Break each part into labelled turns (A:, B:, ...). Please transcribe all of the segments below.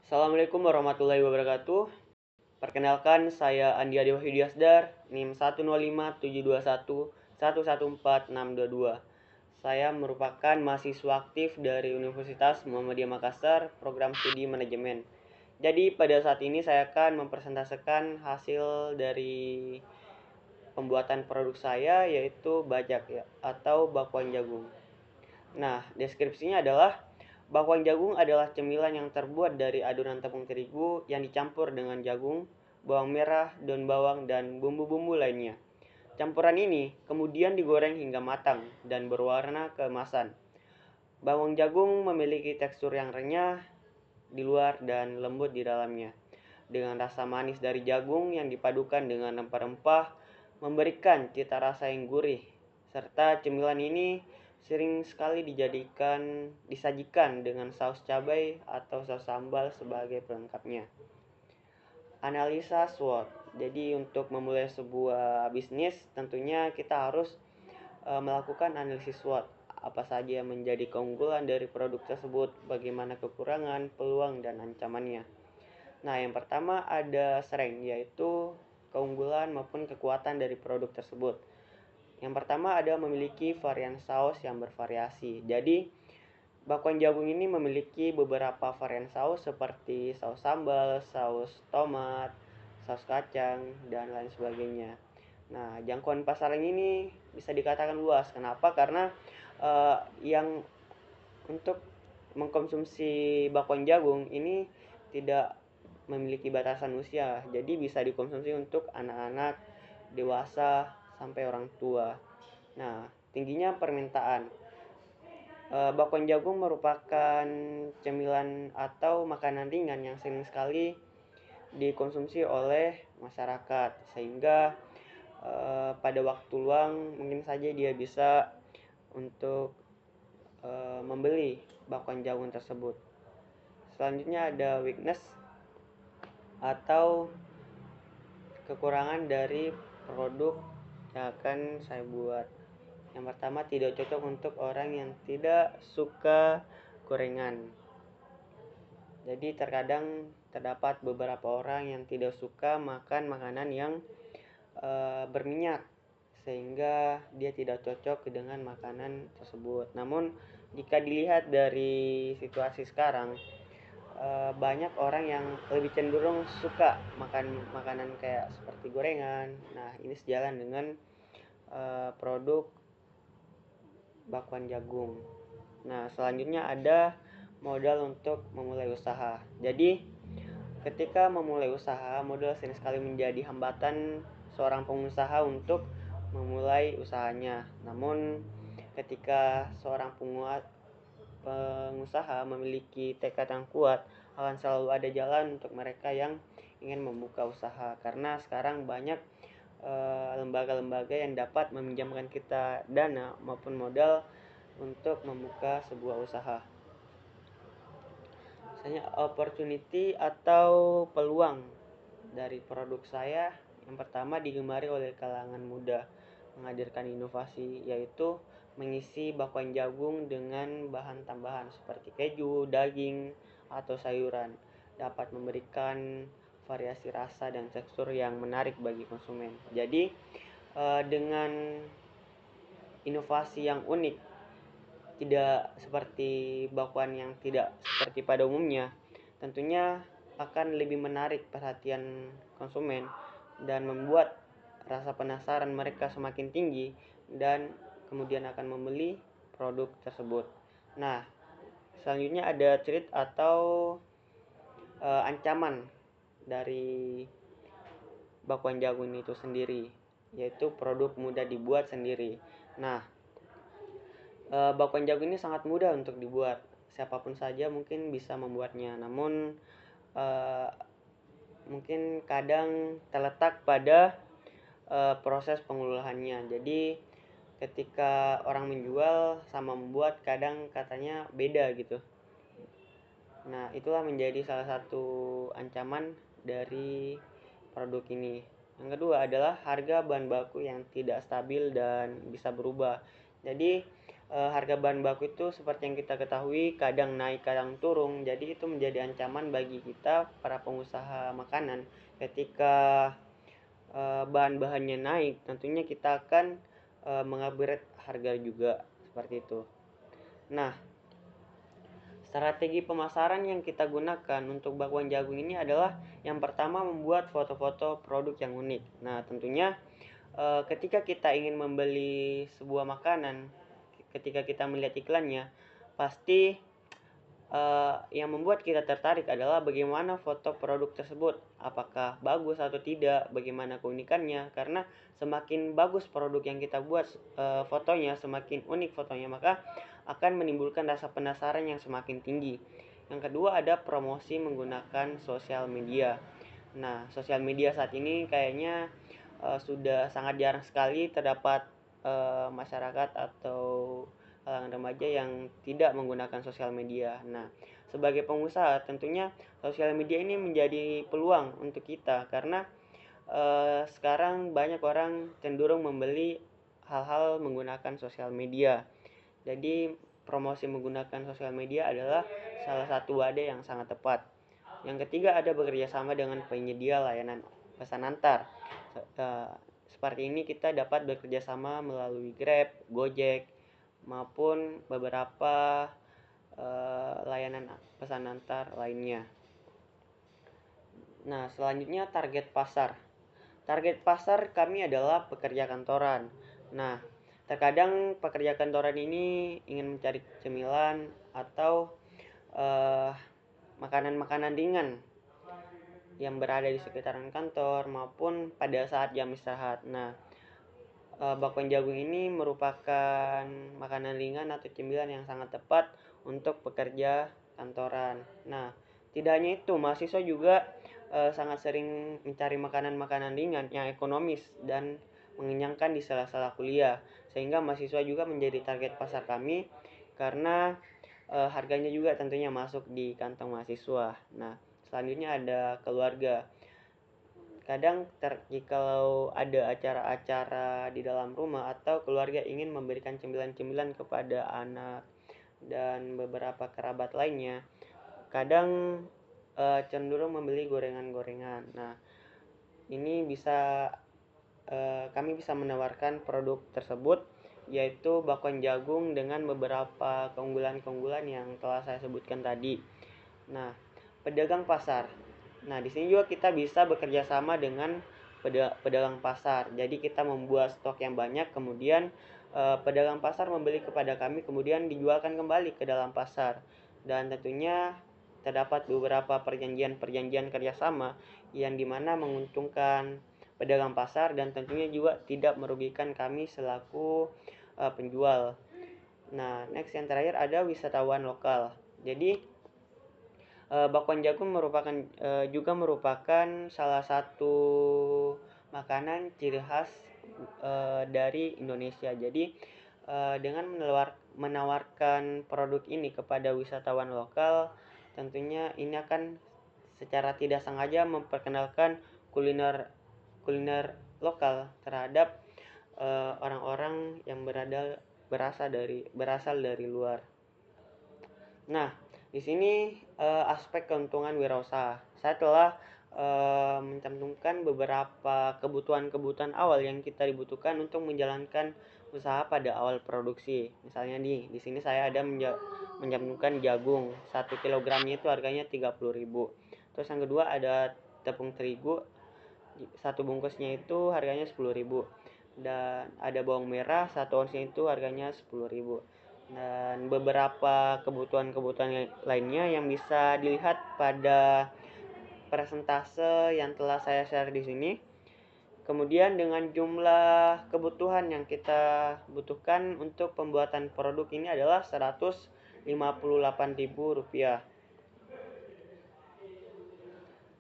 A: Assalamualaikum warahmatullahi wabarakatuh. Perkenalkan, saya Andi Adi Wahyudiasdar, NIM 1057211114622. Saya merupakan mahasiswa aktif dari Universitas Muhammadiyah Makassar, program studi manajemen. Jadi pada saat ini saya akan mempresentasikan hasil dari pembuatan produk saya, yaitu bajak ya, atau bakwan jagung. Nah, deskripsinya adalah bakwan jagung adalah cemilan yang terbuat dari adonan tepung terigu yang dicampur dengan jagung, bawang merah, daun bawang, dan bumbu-bumbu lainnya. Campuran ini kemudian digoreng hingga matang dan berwarna keemasan. Bawang jagung memiliki tekstur yang renyah di luar dan lembut di dalamnya. Dengan rasa manis dari jagung yang dipadukan dengan rempah-rempah, memberikan cita rasa yang gurih. Serta cemilan ini sering sekali disajikan dengan saus cabai atau saus sambal sebagai pelengkapnya. Analisa SWOT. Jadi untuk memulai sebuah bisnis tentunya kita harus melakukan analisis SWOT. Apa saja yang menjadi keunggulan dari produk tersebut, bagaimana kekurangan, peluang, dan ancamannya. Nah, yang pertama ada strength, yaitu keunggulan maupun kekuatan dari produk tersebut. Yang pertama ada memiliki varian saus yang bervariasi. Jadi, bakwan jagung ini memiliki beberapa varian saus seperti saus sambal, saus tomat, saus kacang, dan lain sebagainya. Nah, jangkauan pasar ini bisa dikatakan luas. Kenapa? Karena yang untuk mengkonsumsi bakwan jagung ini tidak memiliki batasan usia, jadi bisa dikonsumsi untuk anak-anak, dewasa, sampai orang tua. Nah, tingginya permintaan. Bakwan jagung merupakan cemilan atau makanan ringan yang sering sekali dikonsumsi oleh masyarakat, sehingga pada waktu luang mungkin saja dia bisa untuk membeli bakwan jagung tersebut. Selanjutnya ada weakness atau kekurangan dari produk yang akan saya buat. Yang pertama, tidak cocok untuk orang yang tidak suka gorengan. Jadi terkadang terdapat beberapa orang yang tidak suka makan makanan yang berminyak, sehingga dia tidak cocok dengan makanan tersebut. Namun jika dilihat dari situasi sekarang, banyak orang yang lebih cenderung suka makan makanan kayak seperti gorengan. Nah, ini sejalan dengan produk bakwan jagung. Nah, selanjutnya ada modal untuk memulai usaha. Jadi, ketika memulai usaha, modal sering sekali menjadi hambatan seorang pengusaha untuk memulai usahanya. Namun, ketika seorang pengusaha memiliki tekad yang kuat, akan selalu ada jalan untuk mereka yang ingin membuka usaha. Karena sekarang banyak lembaga-lembaga yang dapat meminjamkan kita dana maupun modal untuk membuka sebuah usaha. Misalnya opportunity atau peluang dari produk saya, yang pertama digemari oleh kalangan muda, menghadirkan inovasi, yaitu mengisi bakwan jagung dengan bahan tambahan seperti keju, daging, atau sayuran, dapat memberikan variasi rasa dan tekstur yang menarik bagi konsumen. Jadi dengan inovasi yang unik, tidak seperti bakwan yang tidak seperti pada umumnya, tentunya akan lebih menarik perhatian konsumen dan membuat rasa penasaran mereka semakin tinggi dan kemudian akan membeli produk tersebut. Nah, selanjutnya ada threat atau ancaman dari bakwan jagung itu sendiri, yaitu produk mudah dibuat sendiri. Nah, bakwan jagung ini sangat mudah untuk dibuat. Siapapun saja mungkin bisa membuatnya. Namun mungkin kadang terletak pada proses pengolahannya. Jadi ketika orang menjual sama membuat kadang katanya beda gitu. Nah, itulah menjadi salah satu ancaman dari produk ini. Yang kedua adalah harga bahan baku yang tidak stabil dan bisa berubah. Jadi harga bahan baku itu seperti yang kita ketahui kadang naik kadang turun, jadi itu menjadi ancaman bagi kita para pengusaha makanan. Ketika bahan-bahannya naik, tentunya kita akan mengupgrade harga juga seperti itu. Nah, strategi pemasaran yang kita gunakan untuk bakwan jagung ini adalah yang pertama membuat foto-foto produk yang unik. Nah, tentunya ketika kita ingin membeli sebuah makanan, ketika kita melihat iklannya, pasti yang membuat kita tertarik adalah bagaimana foto produk tersebut, apakah bagus atau tidak, bagaimana keunikannya. Karena semakin bagus produk yang kita buat fotonya, semakin unik fotonya, maka akan menimbulkan rasa penasaran yang semakin tinggi. Yang kedua ada promosi menggunakan sosial media. Nah, sosial media saat ini kayaknya sudah sangat jarang sekali terdapat masyarakat atau kalangan remaja yang tidak menggunakan sosial media. Nah, sebagai pengusaha tentunya sosial media ini menjadi peluang untuk kita karena sekarang banyak orang cenderung membeli hal-hal menggunakan sosial media. Jadi promosi menggunakan sosial media adalah salah satu wadah yang sangat tepat. Yang ketiga ada bekerja sama dengan penyedia layanan pesan antar. Seperti ini kita dapat bekerja sama melalui Grab, Gojek, maupun beberapa layanan pesan antar lainnya. Nah, selanjutnya target pasar. Target pasar kami adalah pekerja kantoran. Nah, terkadang pekerja kantoran ini ingin mencari cemilan atau makanan-makanan ringan yang berada di sekitaran kantor maupun pada saat jam istirahat. Nah, bakwan jagung ini merupakan makanan ringan atau cemilan yang sangat tepat untuk pekerja kantoran. Nah, tidak hanya itu, mahasiswa juga sangat sering mencari makanan-makanan ringan yang ekonomis dan mengenyangkan di sela-sela kuliah, sehingga mahasiswa juga menjadi target pasar kami karena harganya juga tentunya masuk di kantong mahasiswa. Nah, selanjutnya ada keluarga. Kadang jikalau ada acara-acara di dalam rumah atau keluarga ingin memberikan cemilan-cemilan kepada anak dan beberapa kerabat lainnya, kadang cenderung membeli gorengan-gorengan. Nah, ini bisa kami bisa menawarkan produk tersebut, yaitu bakwan jagung dengan beberapa keunggulan-keunggulan yang telah saya sebutkan tadi. Nah, pedagang pasar. Nah, di sini juga kita bisa bekerja sama dengan pedagang pasar. Jadi kita membuat stok yang banyak, kemudian pedagang pasar membeli kepada kami, kemudian dijualkan kembali ke dalam pasar. Dan tentunya terdapat beberapa perjanjian-perjanjian kerjasama yang dimana menguntungkan pedagang pasar dan tentunya juga tidak merugikan kami selaku penjual. Nah, next yang terakhir ada wisatawan lokal. Jadi bakwan jagung juga merupakan salah satu makanan ciri khas dari Indonesia. Jadi dengan menawarkan produk ini kepada wisatawan lokal, tentunya ini akan secara tidak sengaja memperkenalkan kuliner kuliner lokal terhadap orang-orang yang berasal dari luar. Nah, di sini aspek keuntungan wirausaha. Saya telah mencantumkan beberapa kebutuhan-kebutuhan awal yang kita dibutuhkan untuk menjalankan usaha pada awal produksi. Misalnya nih, di sini saya ada mencantumkan jagung. 1 kilogramnya itu harganya 30.000. Terus yang kedua ada tepung terigu. Satu bungkusnya itu harganya 10.000. Dan ada bawang merah, 1 onsnya itu harganya 10.000. Dan beberapa kebutuhan-kebutuhan lainnya yang bisa dilihat pada persentase yang telah saya share di sini. Kemudian dengan jumlah kebutuhan yang kita butuhkan untuk pembuatan produk ini adalah Rp158.000.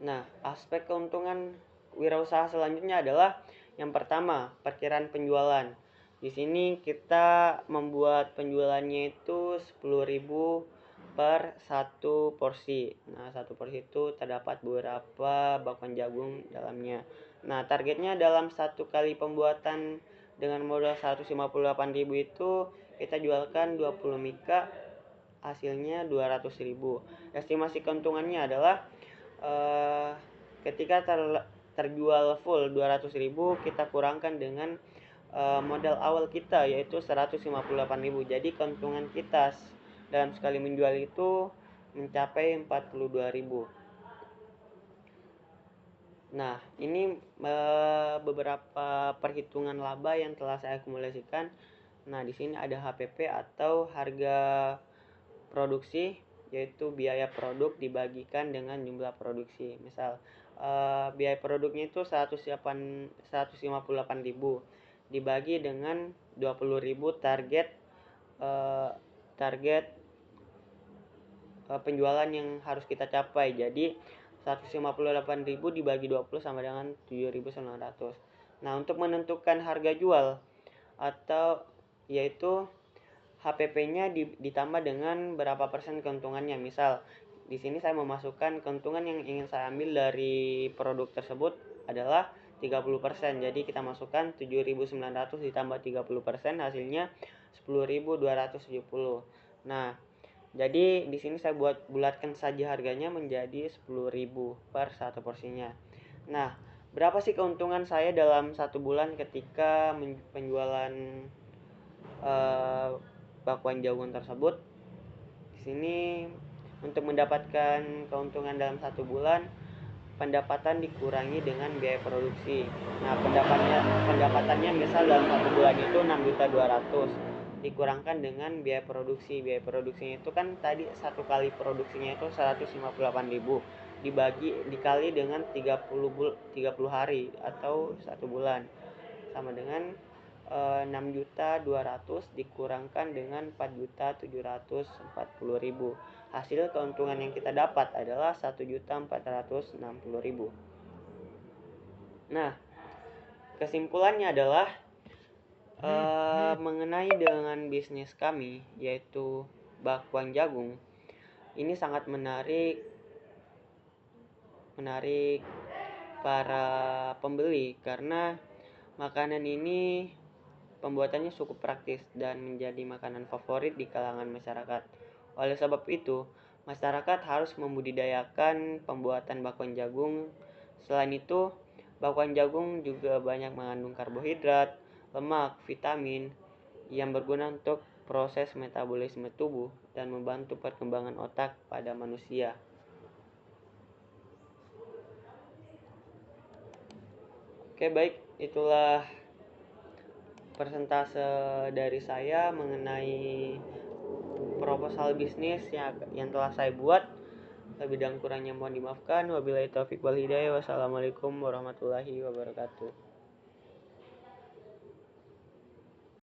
A: Nah, aspek keuntungan wirausaha selanjutnya adalah yang pertama, perkiraan penjualan. Di sini kita membuat penjualannya itu 10.000 per satu porsi. Nah, satu porsi itu terdapat beberapa bakwan jagung dalamnya. Nah, targetnya dalam satu kali pembuatan dengan modal 158.000 itu kita jualkan 20 mika, hasilnya 200.000. Estimasi keuntungannya adalah ketika terjual full 200.000, kita kurangkan dengan modal awal kita yaitu 158.000. Jadi keuntungan kita dalam sekali menjual itu mencapai 42.000. Nah, ini beberapa perhitungan laba yang telah saya akumulasikan. Nah, di sini ada HPP atau harga produksi, yaitu biaya produk dibagikan dengan jumlah produksi. Misal biaya produknya itu 158.000 dibagi dengan 20.000 target penjualan yang harus kita capai. Jadi 158.000 dibagi 20 sama dengan 7.900. Nah, untuk menentukan harga jual atau yaitu HPP-nya ditambah dengan berapa persen keuntungannya. Misal di sini saya memasukkan keuntungan yang ingin saya ambil dari produk tersebut adalah 30%. Jadi kita masukkan 7.900 ditambah 30%, hasilnya 10.270. Nah, jadi di sini saya bulatkan saja harganya menjadi 10.000 per satu porsinya. Nah, berapa sih keuntungan saya dalam satu bulan ketika penjualan bakwan jagung tersebut? Di sini untuk mendapatkan keuntungan dalam satu bulan, pendapatan dikurangi dengan biaya produksi. Nah, pendapatannya misal dalam satu bulan itu 6.200.000 dikurangkan dengan biaya produksi. Biaya produksinya itu kan tadi satu kali produksinya itu 158.000 dikali dengan 30 hari atau satu bulan sama dengan 6.200.000 dikurangkan dengan 4.740.000. Hasil keuntungan yang kita dapat adalah 1.460.000. Nah, kesimpulannya adalah mengenai dengan bisnis kami yaitu bakwan jagung, ini sangat menarik para pembeli karena makanan ini pembuatannya cukup praktis dan menjadi makanan favorit di kalangan masyarakat. Oleh sebab itu, masyarakat harus membudidayakan pembuatan bakwan jagung. Selain itu, bakwan jagung juga banyak mengandung karbohidrat, lemak, vitamin yang berguna untuk proses metabolisme tubuh dan membantu perkembangan otak pada manusia. Oke, baik, itulah persentase dari saya mengenai proposal bisnis yang telah saya buat. Lebih dan kurangnya mohon dimaafkan. Wabillahi taufiq wal hidayah. Wassalamualaikum warahmatullahi wabarakatuh.